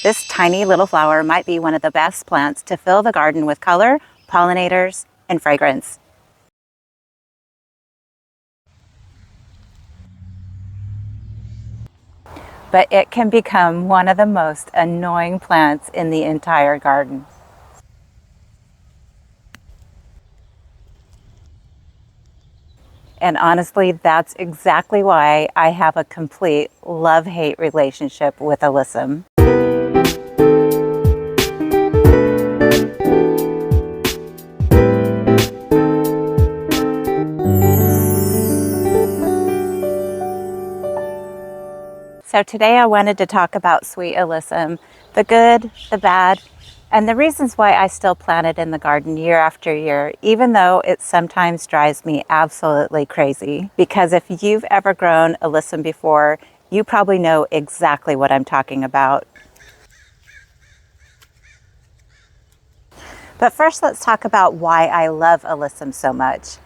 This tiny little flower might be one of the best plants to fill the garden with color, pollinators, and fragrance. But it can become one of the most annoying plants in the entire garden. And honestly, that's exactly why I have a complete love-hate relationship with Alyssum. So today I wanted to talk about sweet Alyssum, the good, the bad, and the reasons why I still plant it in the garden year after year, even though it sometimes drives me absolutely crazy. Because if you've ever grown Alyssum before, you probably know exactly what I'm talking about. But first, let's talk about why I love Alyssum so much.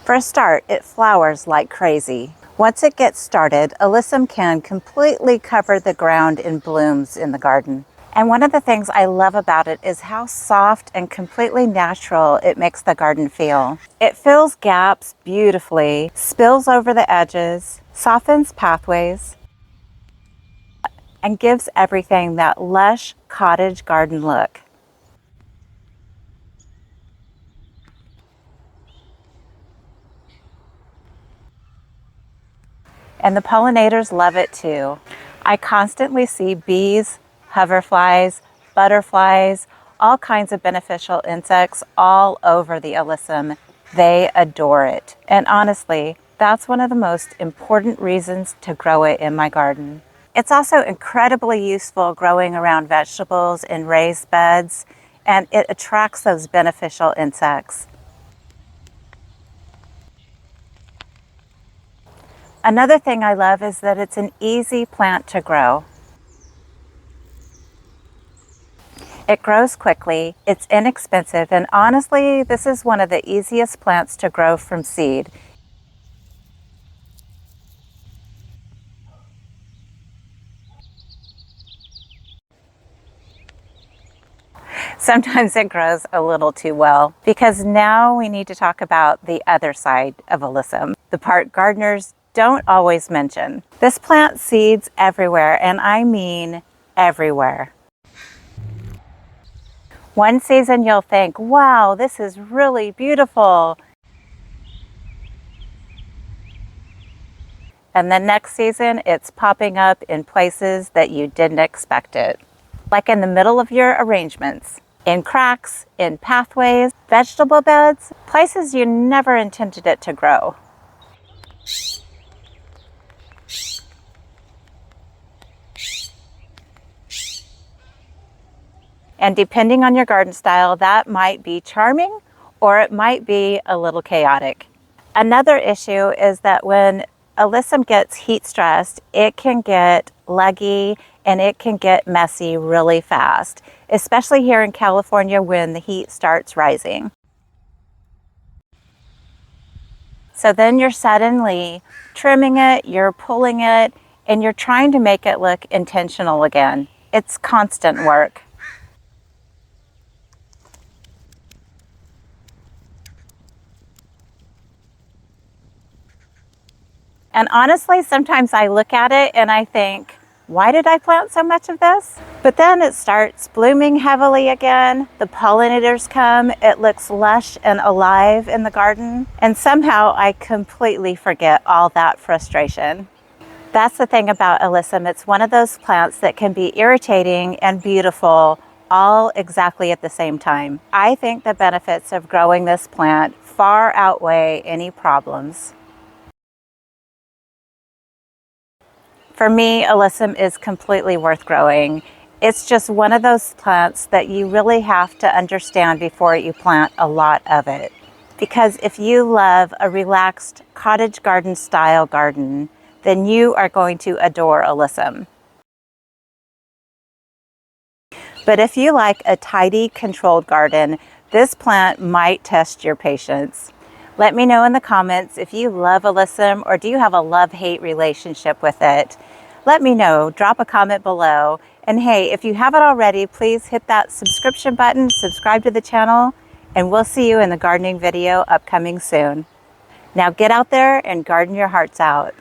For a start, it flowers like crazy. Once it gets started, Alyssum can completely cover the ground in blooms in the garden. And one of the things I love about it is how soft and completely natural it makes the garden feel. It fills gaps beautifully, spills over the edges, softens pathways, and gives everything that lush cottage garden look. And the pollinators love it too. I constantly see bees, hoverflies, butterflies, all kinds of beneficial insects all over the Alyssum. They adore it. And honestly, that's one of the most important reasons to grow it in my garden. It's also incredibly useful growing around vegetables in raised beds, and it attracts those beneficial insects. Another thing I love is that it's an easy plant to grow. It grows quickly, it's inexpensive, and honestly, this is one of the easiest plants to grow from seed. Sometimes it grows a little too well, because now we need to talk about the other side of Alyssum, the part gardeners don't always mention. This plant seeds everywhere, and I mean everywhere. One season you'll think, wow, this is really beautiful. And the next season, it's popping up in places that you didn't expect it. Like in the middle of your arrangements, in cracks, in pathways, vegetable beds, places you never intended it to grow. And depending on your garden style, that might be charming or it might be a little chaotic. Another issue is that when Alyssum gets heat stressed, it can get leggy and it can get messy really fast, especially here in California when the heat starts rising. So then you're suddenly trimming it, you're pulling it, and you're trying to make it look intentional again. It's constant work. And honestly, sometimes I look at it and I think, why did I plant so much of this? But then it starts blooming heavily again. The pollinators come. It looks lush and alive in the garden. And somehow I completely forget all that frustration. That's the thing about Alyssum. It's one of those plants that can be irritating and beautiful all exactly at the same time. I think the benefits of growing this plant far outweigh any problems. For me, Alyssum is completely worth growing. It's just one of those plants that you really have to understand before you plant a lot of it. Because if you love a relaxed cottage garden style garden, then you are going to adore Alyssum. But if you like a tidy, controlled garden, this plant might test your patience. Let me know in the comments if you love Alyssum or do you have a love-hate relationship with it. Let me know, drop a comment below. And hey, if you haven't already, please hit that subscription button, subscribe to the channel, and we'll see you in the gardening video upcoming soon. Now get out there and garden your hearts out.